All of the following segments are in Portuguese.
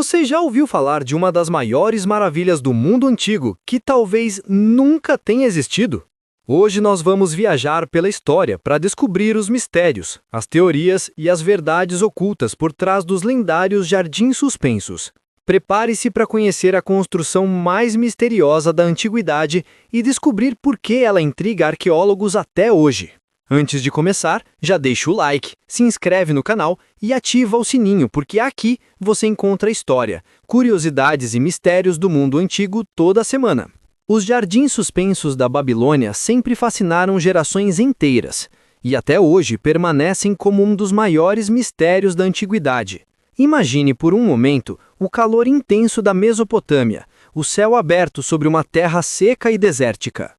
Você já ouviu falar de uma das maiores maravilhas do mundo antigo que talvez nunca tenha existido? Hoje nós vamos viajar pela história para descobrir os mistérios, as teorias e as verdades ocultas por trás dos lendários jardins suspensos. Prepare-se para conhecer a construção mais misteriosa da antiguidade e descobrir por que ela intriga arqueólogos até hoje. Antes de começar, já deixa o like, se inscreve no canal e ativa o sininho, porque aqui você encontra história, curiosidades e mistérios do mundo antigo toda semana. Os jardins suspensos da Babilônia sempre fascinaram gerações inteiras, e até hoje permanecem como um dos maiores mistérios da antiguidade. Imagine por um momento o calor intenso da Mesopotâmia, o céu aberto sobre uma terra seca e desértica.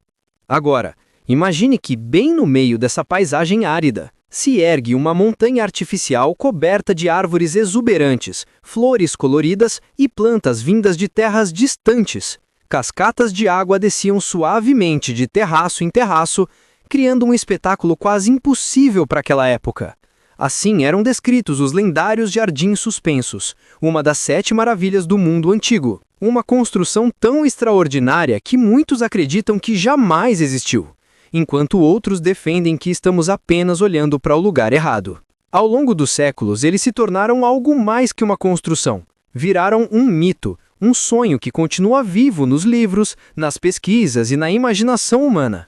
Agora, imagine que, bem no meio dessa paisagem árida, se ergue uma montanha artificial coberta de árvores exuberantes, flores coloridas e plantas vindas de terras distantes. Cascatas de água desciam suavemente de terraço em terraço, criando um espetáculo quase impossível para aquela época. Assim eram descritos os lendários jardins suspensos, uma das 7 maravilhas do mundo antigo. Uma construção tão extraordinária que muitos acreditam que jamais existiu, enquanto outros defendem que estamos apenas olhando para o lugar errado. Ao longo dos séculos, eles se tornaram algo mais que uma construção. Viraram um mito, um sonho que continua vivo nos livros, nas pesquisas e na imaginação humana.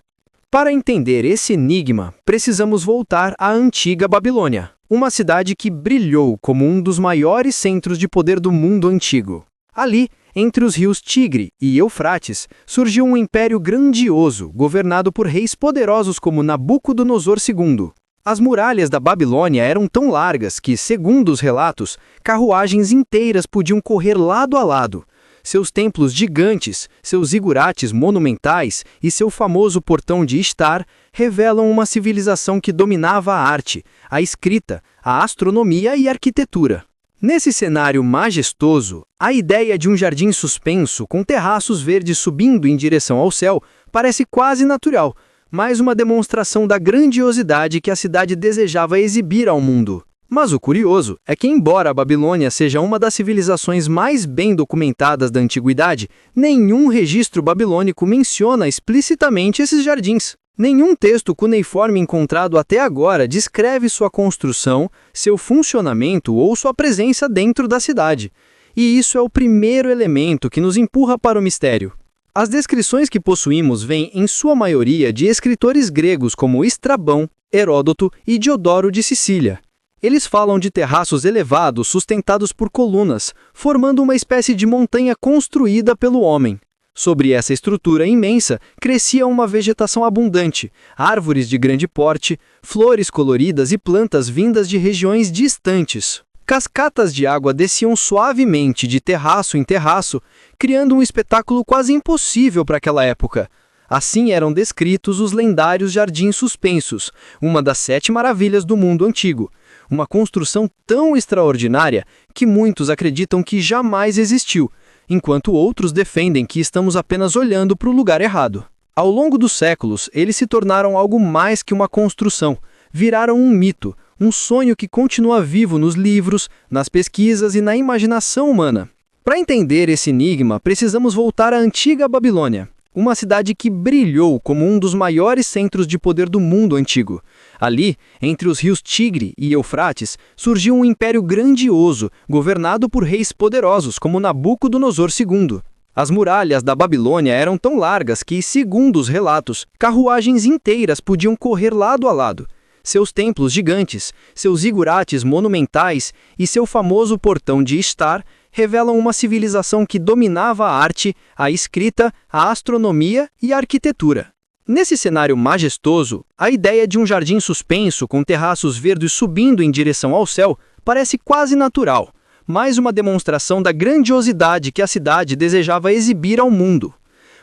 Para entender esse enigma, precisamos voltar à antiga Babilônia, uma cidade que brilhou como um dos maiores centros de poder do mundo antigo. Ali, entre os rios Tigre e Eufrates, surgiu um império grandioso, governado por reis poderosos como Nabucodonosor II. As muralhas da Babilônia eram tão largas que, segundo os relatos, carruagens inteiras podiam correr lado a lado. Seus templos gigantes, seus zigurates monumentais e seu famoso portão de Ishtar revelam uma civilização que dominava a arte, a escrita, a astronomia e a arquitetura. Nesse cenário majestoso, a ideia de um jardim suspenso com terraços verdes subindo em direção ao céu parece quase natural, mais uma demonstração da grandiosidade que a cidade desejava exibir ao mundo. Mas o curioso é que, embora a Babilônia seja uma das civilizações mais bem documentadas da antiguidade, nenhum registro babilônico menciona explicitamente esses jardins. Nenhum texto cuneiforme encontrado até agora descreve sua construção, seu funcionamento ou sua presença dentro da cidade. E isso é o primeiro elemento que nos empurra para o mistério. As descrições que possuímos vêm, em sua maioria, de escritores gregos como Estrabão, Heródoto e Diodoro de Sicília. Eles falam de terraços elevados sustentados por colunas, formando uma espécie de montanha construída pelo homem. Sobre essa estrutura imensa, crescia uma vegetação abundante, árvores de grande porte, flores coloridas e plantas vindas de regiões distantes. Cascatas de água desciam suavemente de terraço em terraço, criando um espetáculo quase impossível para aquela época. Assim eram descritos os lendários jardins suspensos, uma das 7 maravilhas do mundo antigo. Uma construção tão extraordinária que muitos acreditam que jamais existiu, enquanto outros defendem que estamos apenas olhando para o lugar errado. Ao longo dos séculos, eles se tornaram algo mais que uma construção, viraram um mito, um sonho que continua vivo nos livros, nas pesquisas e na imaginação humana. Para entender esse enigma, precisamos voltar à antiga Babilônia, uma cidade que brilhou como um dos maiores centros de poder do mundo antigo. Ali, entre os rios Tigre e Eufrates, surgiu um império grandioso, governado por reis poderosos como Nabucodonosor II. As muralhas da Babilônia eram tão largas que, segundo os relatos, carruagens inteiras podiam correr lado a lado. Seus templos gigantes, seus zigurates monumentais e seu famoso portão de Ishtar revelam uma civilização que dominava a arte, a escrita, a astronomia e a arquitetura. Nesse cenário majestoso, a ideia de um jardim suspenso com terraços verdes subindo em direção ao céu parece quase natural, mais uma demonstração da grandiosidade que a cidade desejava exibir ao mundo.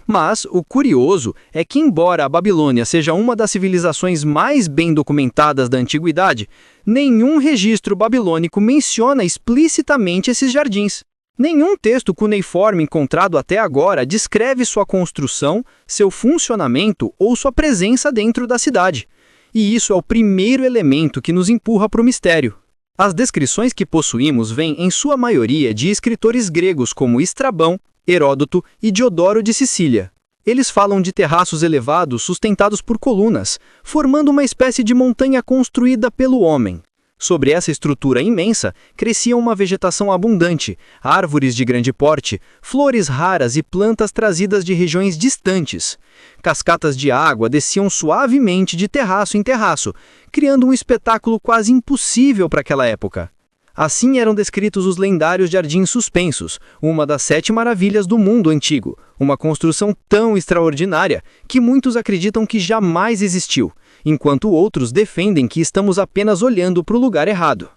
Mas o curioso é que, embora a Babilônia seja uma das civilizações mais bem documentadas da antiguidade, nenhum registro babilônico menciona explicitamente esses jardins. Nenhum texto cuneiforme encontrado até agora descreve sua construção, seu funcionamento ou sua presença dentro da cidade. E isso é o primeiro elemento que nos empurra para o mistério. As descrições que possuímos vêm, em sua maioria, de escritores gregos como Estrabão, Heródoto e Diodoro de Sicília. Eles falam de terraços elevados sustentados por colunas, formando uma espécie de montanha construída pelo homem. Sobre essa estrutura imensa, crescia uma vegetação abundante, árvores de grande porte, flores raras e plantas trazidas de regiões distantes. Cascatas de água desciam suavemente de terraço em terraço, criando um espetáculo quase impossível para aquela época. Assim eram descritos os lendários Jardins Suspensos, uma das 7 maravilhas do mundo antigo, uma construção tão extraordinária que muitos acreditam que jamais existiu, enquanto outros defendem que estamos apenas olhando para o lugar errado.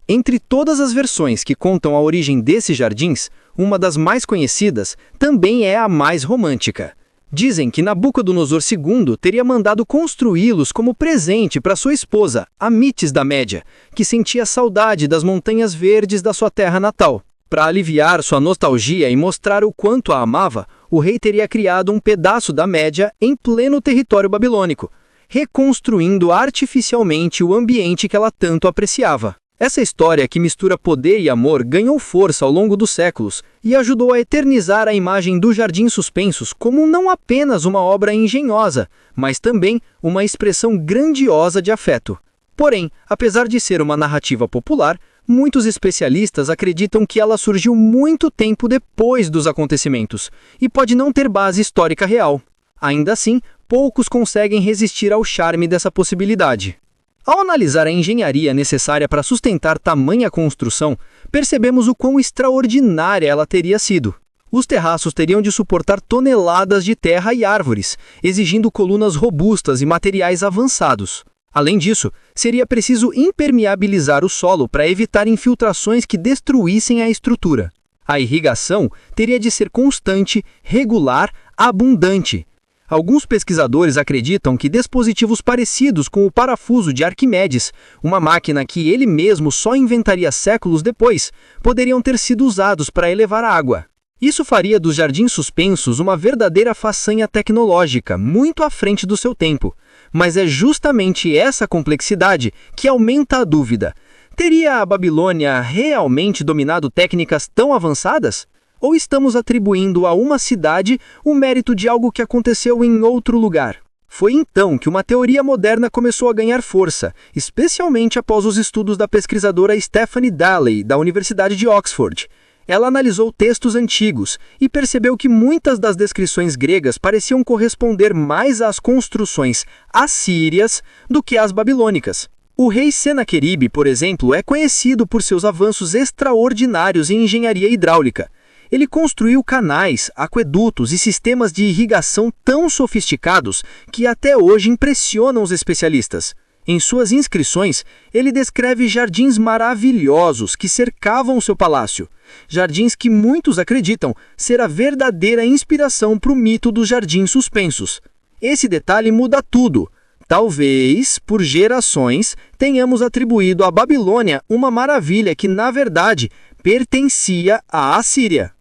Entre todas as versões que contam a origem desses jardins, uma das mais conhecidas também é a mais romântica. Dizem que Nabucodonosor II teria mandado construí-los como presente para sua esposa, Amitis da Média, que sentia saudade das montanhas verdes da sua terra natal. Para aliviar sua nostalgia e mostrar o quanto a amava, o rei teria criado um pedaço da Média em pleno território babilônico, reconstruindo artificialmente o ambiente que ela tanto apreciava. Essa história que mistura poder e amor ganhou força ao longo dos séculos e ajudou a eternizar a imagem dos Jardins Suspensos como não apenas uma obra engenhosa, mas também uma expressão grandiosa de afeto. Porém, apesar de ser uma narrativa popular, muitos especialistas acreditam que ela surgiu muito tempo depois dos acontecimentos e pode não ter base histórica real. Ainda assim, poucos conseguem resistir ao charme dessa possibilidade. Ao analisar a engenharia necessária para sustentar tamanha construção, percebemos o quão extraordinária ela teria sido. Os terraços teriam de suportar toneladas de terra e árvores, exigindo colunas robustas e materiais avançados. Além disso, seria preciso impermeabilizar o solo para evitar infiltrações que destruíssem a estrutura. A irrigação teria de ser constante, regular, abundante. Alguns pesquisadores acreditam que dispositivos parecidos com o parafuso de Arquimedes, uma máquina que ele mesmo só inventaria séculos depois, poderiam ter sido usados para elevar a água. Isso faria dos Jardins Suspensos uma verdadeira façanha tecnológica, muito à frente do seu tempo. Mas é justamente essa complexidade que aumenta a dúvida. Teria a Babilônia realmente dominado técnicas tão avançadas? Ou estamos atribuindo a uma cidade o mérito de algo que aconteceu em outro lugar? Foi então que uma teoria moderna começou a ganhar força, especialmente após os estudos da pesquisadora Stephanie Dalley, da Universidade de Oxford. Ela analisou textos antigos e percebeu que muitas das descrições gregas pareciam corresponder mais às construções assírias do que às babilônicas. O rei Senaqueribe, por exemplo, é conhecido por seus avanços extraordinários em engenharia hidráulica. Ele construiu canais, aquedutos e sistemas de irrigação tão sofisticados que até hoje impressionam os especialistas. Em suas inscrições, ele descreve jardins maravilhosos que cercavam seu palácio. Jardins que muitos acreditam ser a verdadeira inspiração para o mito dos Jardins Suspensos. Esse detalhe muda tudo. Talvez, por gerações, tenhamos atribuído à Babilônia uma maravilha que, na verdade, pertencia à Assíria.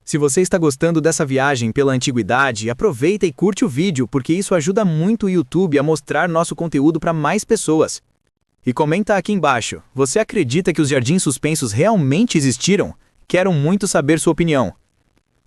Se você está gostando dessa viagem pela antiguidade, aproveita e curte o vídeo, porque isso ajuda muito o YouTube a mostrar nosso conteúdo para mais pessoas. E comenta aqui embaixo, você acredita que os Jardins Suspensos realmente existiram? Quero muito saber sua opinião.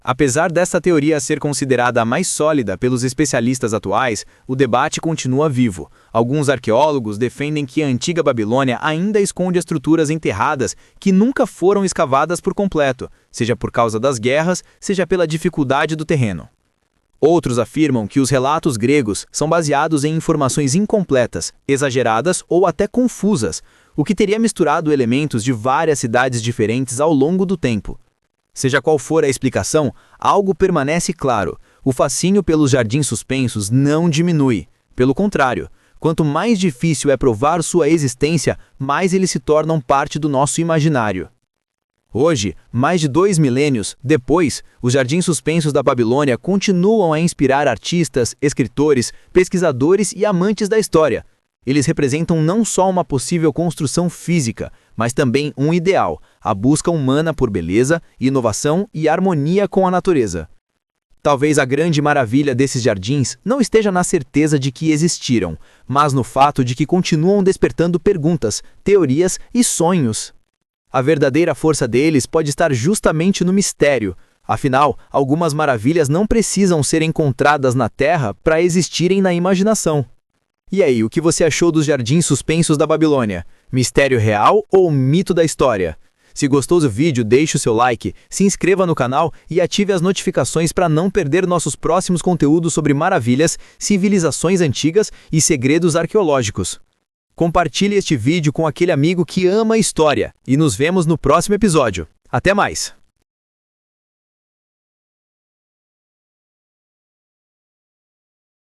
Apesar desta teoria ser considerada a mais sólida pelos especialistas atuais, o debate continua vivo. Alguns arqueólogos defendem que a antiga Babilônia ainda esconde estruturas enterradas que nunca foram escavadas por completo, seja por causa das guerras, seja pela dificuldade do terreno. Outros afirmam que os relatos gregos são baseados em informações incompletas, exageradas ou até confusas, o que teria misturado elementos de várias cidades diferentes ao longo do tempo. Seja qual for a explicação, algo permanece claro. O fascínio pelos Jardins Suspensos não diminui. Pelo contrário, quanto mais difícil é provar sua existência, mais eles se tornam parte do nosso imaginário. Hoje, mais de 2 milênios depois, os Jardins Suspensos da Babilônia continuam a inspirar artistas, escritores, pesquisadores e amantes da história. Eles representam não só uma possível construção física, mas também um ideal, a busca humana por beleza, inovação e harmonia com a natureza. Talvez a grande maravilha desses jardins não esteja na certeza de que existiram, mas no fato de que continuam despertando perguntas, teorias e sonhos. A verdadeira força deles pode estar justamente no mistério. Afinal, algumas maravilhas não precisam ser encontradas na Terra para existirem na imaginação. E aí, o que você achou dos jardins suspensos da Babilônia? Mistério real ou mito da história? Se gostou do vídeo, deixe o seu like, se inscreva no canal e ative as notificações para não perder nossos próximos conteúdos sobre maravilhas, civilizações antigas e segredos arqueológicos. Compartilhe este vídeo com aquele amigo que ama a história e nos vemos no próximo episódio. Até mais!